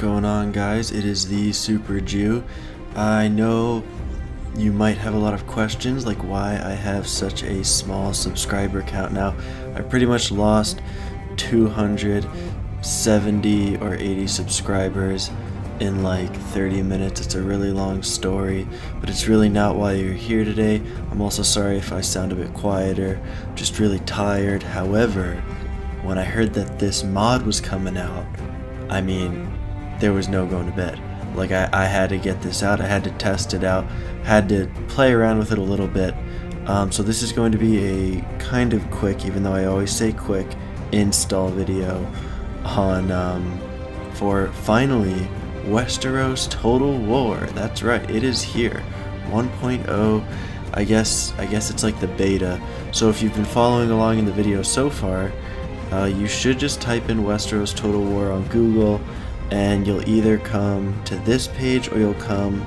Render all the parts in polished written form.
going on, guys? It is the Super Jew. I know you might have a lot of questions like why I have such a small subscriber count now. I pretty much lost 270 or 80 subscribers in like 30 minutes. It's a really long story, but it's really not why you're here today. I'm also sorry if I sound a bit quieter, just really tired. However, when I heard that this mod was coming out, I mean, there was no going to bed. Like, I had to get this out, I had to test it out, had to play around with it a little bit. So this is going to be a kind of quick, even though I always say quick, install video on for finally Westeros Total War. That's right, it is here. 1.0. I guess it's like the beta. So if you've been following along in the video so far, you should just type in Westeros Total War on Google, and you'll either come to this page or you'll come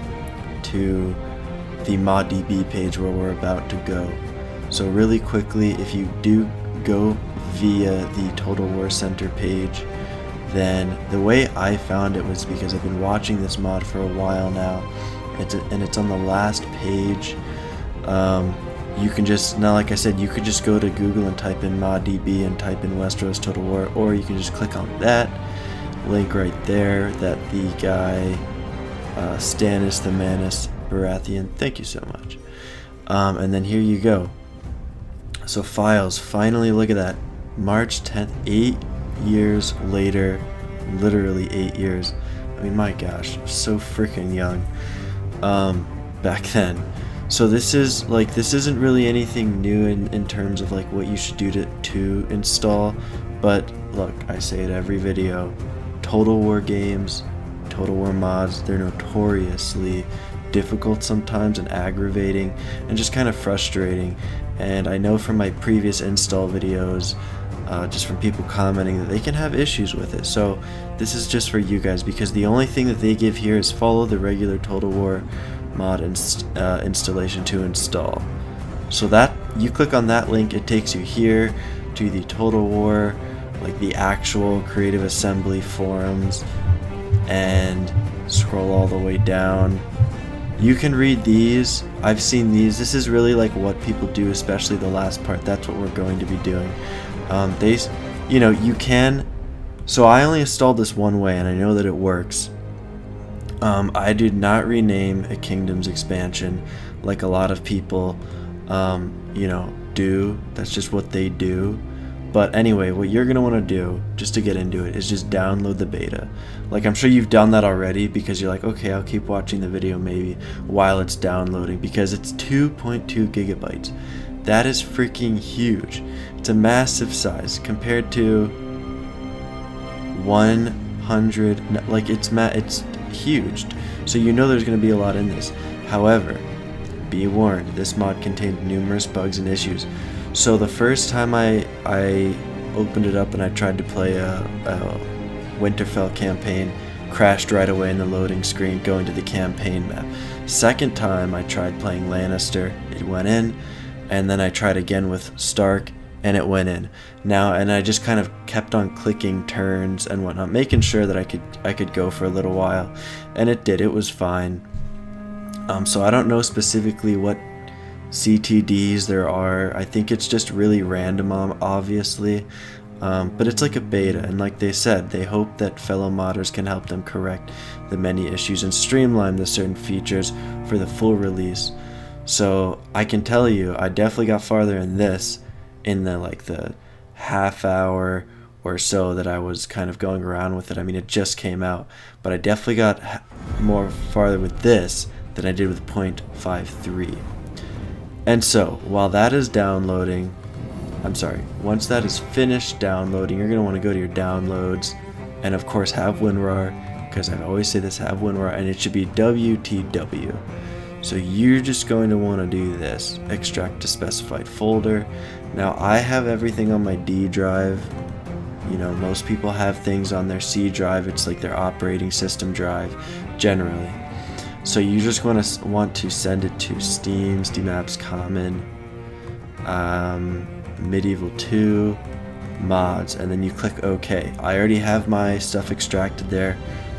to the ModDB page where we're about to go. So really quickly, if you do go via the Total War Center page, then the way I found it was because I've been watching this mod for a while now. It's on the last page. You can just, now like I said, you could just go to Google and type in ModDB and type in Westeros Total War, or you can just click on that link right there that the guy, Stannis the Manus Baratheon, thank you so much. And then here you go. So files, finally, look at that. March 10th, 8 years later, literally 8 years. I mean, my gosh, so freaking young back then. So this isn't really anything new in terms of like what you should do to install, but look, I say it every video, Total War games, Total War mods, they're notoriously difficult sometimes and aggravating and just kind of frustrating. And I know from my previous install videos, just from people commenting, that they can have issues with it. So this is just for you guys, because the only thing that they give here is follow the regular Total War mod installation to install. So that you click on that link, it takes you here to the Total War, like the actual Creative Assembly forums, and scroll all the way down. You can read these. I've seen these. This is really like what people do, especially the last part. That's what we're going to be doing. You can. So I only installed this one way, and I know that it works. I did not rename a Kingdoms expansion like a lot of people, do. That's just what they do. But anyway, what you're going to want to do, just to get into it, is just download the beta. Like, I'm sure you've done that already, because you're like, okay, I'll keep watching the video maybe while it's downloading, because it's 2.2 gigabytes. That is freaking huge. It's a massive size compared to 100, like it's huge. So you know there's going to be a lot in this. However, be warned, this mod contained numerous bugs and issues. So the first time I opened it up and I tried to play a Winterfell campaign, crashed right away in the loading screen going to the campaign map. Second time I tried playing Lannister, it went in, and then I tried again with Stark, and it went in. And I just kind of kept on clicking turns and whatnot, making sure that I could go for a little while, and it did. It was fine. So I don't know specifically what CTDs there are. I think it's just really random, obviously, but it's like a beta, and like they said, they hope that fellow modders can help them correct the many issues and streamline the certain features for the full release. So I can tell you, I definitely got farther in this in the half hour or so that I was kind of going around with it. I mean, it just came out, but I definitely got more farther with this than I did with 0.53. And so, while that is downloading, once that is finished downloading, you're going to want to go to your downloads, and of course have WinRAR, because I always say this, have WinRAR, and it should be WTW. So you're just going to want to do this, extract to specified folder. Now I have everything on my D drive. Most people have things on their C drive. It's like their operating system drive, generally. So you just want to send it to Steam Apps Common, Medieval 2, Mods, and then you click OK. I already have my stuff extracted there.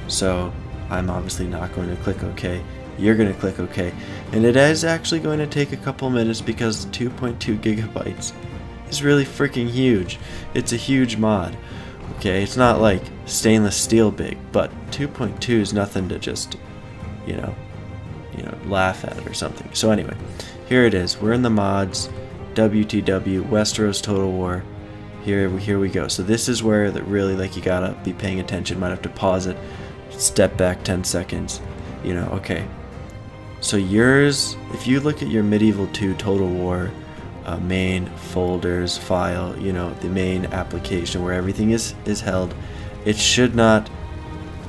So I'm obviously not going to click OK. You're going to click OK. And it is actually going to take a couple minutes because 2.2 gigabytes is really freaking huge. It's a huge mod. Okay, it's not like stainless steel big, but 2.2 is nothing to just, you know, laugh at or something. So anyway, here it is. We're in the mods, WTW, Westeros Total War. Here we go. So this is where that really, like, you gotta be paying attention. Might have to pause it, step back 10 seconds. You know, okay. So yours, if you look at your Medieval 2 Total War main folders file, you know, the main application where everything is held, it should not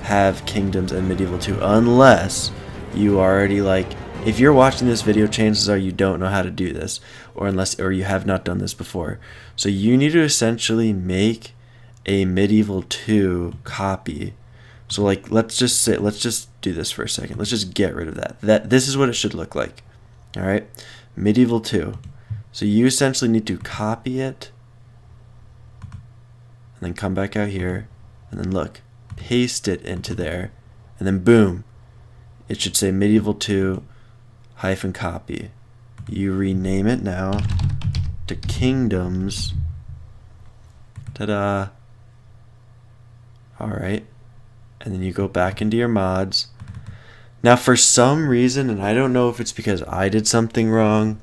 have Kingdoms and Medieval 2 unless you already, like, if you're watching this video, chances are you don't know how to do this, or you have not done this before. So you need to essentially make a Medieval 2 copy. So, like, let's just do this for a second. Let's just get rid of that. This is what it should look like. All right, Medieval 2. So you essentially need to copy it, and then come back out here, and then look, paste it into there, and then boom, it should say Medieval 2 hyphen copy. You rename it now to Kingdoms. Ta-da. Alright. And then you go back into your mods. Now for some reason, and I don't know if it's because I did something wrong,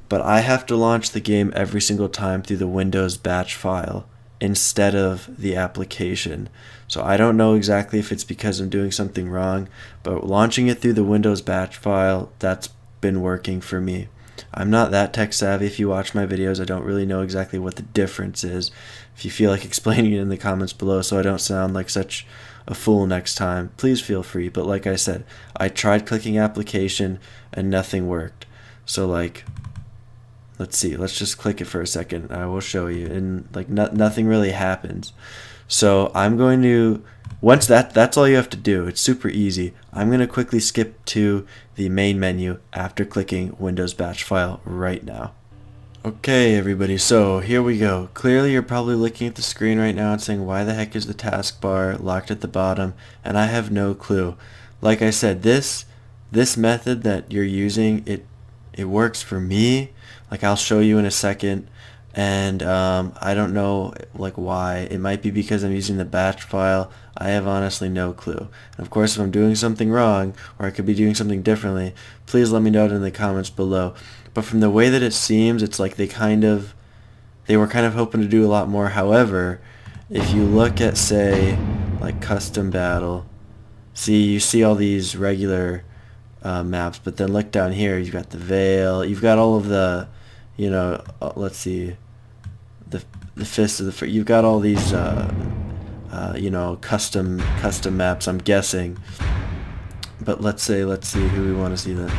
but I have to launch the game every single time through the Windows batch file instead of the application. So I don't know exactly if it's because I'm doing something wrong, but launching it through the Windows batch file, that's been working for me. I'm not that tech savvy. If you watch my videos, I don't really know exactly what the difference is. If you feel like explaining it in the comments below so I don't sound like such a fool next time, please feel free. But like I said, I tried clicking application and nothing worked. So, like, let's see, let's just click it for a second. I will show you, and like nothing really happens. So I'm going to, once that's all you have to do. It's super easy. I'm going to quickly skip to the main menu after clicking Windows batch file right now. Okay everybody, so here we go. Clearly you're probably looking at the screen right now and saying, why the heck is the taskbar locked at the bottom? And I have no clue. Like I said, this method that you're using, it works for me. Like, I'll show you in a second, and I don't know, like, why. It might be because I'm using the batch file. I have honestly no clue. And of course, if I'm doing something wrong, or I could be doing something differently, please let me know it in the comments below. But from the way that it seems, it's like they were kind of hoping to do a lot more. However, if you look at, say, like custom battle, you see all these regular maps, but then look down here, you've got the Vale, you've got all of the, you know, let's see, the Fist of the you've got all these you know, custom maps, I'm guessing. But let's see who we want to see. The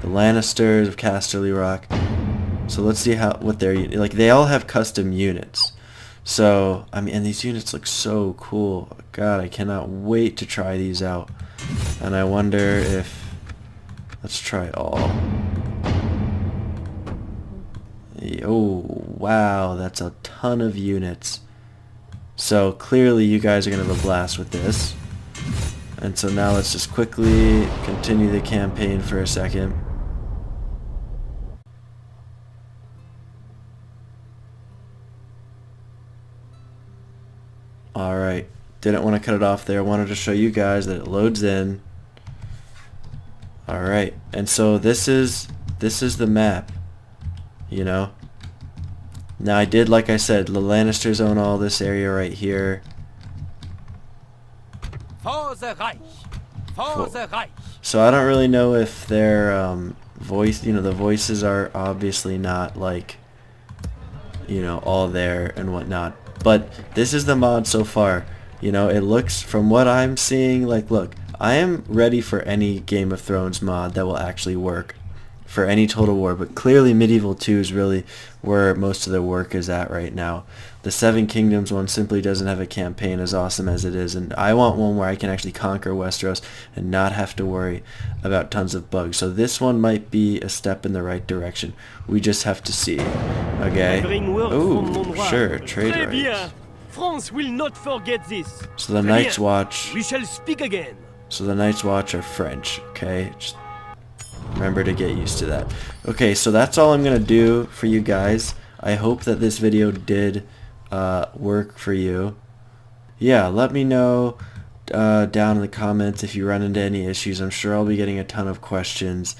Lannisters of Casterly Rock. So let's see what they're like. They all have custom units. So I mean, and these units look so cool. God, I cannot wait to try these out. And I wonder if, let's try all. Oh wow, that's a ton of units. So clearly you guys are gonna have a blast with this. And so now let's just quickly continue the campaign for a second. Alright, didn't want to cut it off there. I wanted to show you guys that it loads in. Alright, and so this is the map, you know. Now I did, like I said, the Lannisters own all this area right here. So I don't really know if their voice, you know, the voices are obviously not, like, you know, all there and whatnot. But this is the mod so far. You know, it looks, from what I'm seeing, like, look, I am ready for any Game of Thrones mod that will actually work for any Total War, but clearly Medieval 2 is really where most of the work is at right now. The Seven Kingdoms one simply doesn't have a campaign as awesome as it is, and I want one where I can actually conquer Westeros and not have to worry about tons of bugs. So this one might be a step in the right direction. We just have to see. Okay? Oh, sure, trade rights. France will not forget this. So the Très Night's bien. Watch. We shall speak again. So the Night's Watch are French, okay? Just remember to get used to that. Okay, so that's all I'm going to do for you guys. I hope that this video did work for you. Yeah, let me know down in the comments if you run into any issues. I'm sure I'll be getting a ton of questions.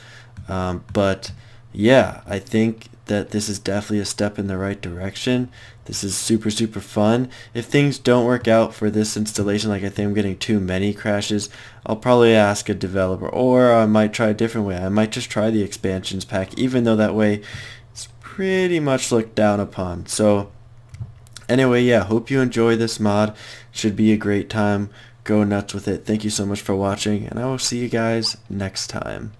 But yeah, I think that this is definitely a step in the right direction. This is super fun. If things don't work out for this installation, like I think I'm getting too many crashes, I'll probably ask a developer, or I might try a different way. I might just try the expansions pack, even though that way it's pretty much looked down upon. So anyway, yeah, hope you enjoy this mod. Should be a great time. Go nuts with it. Thank you so much for watching, and I will see you guys next time.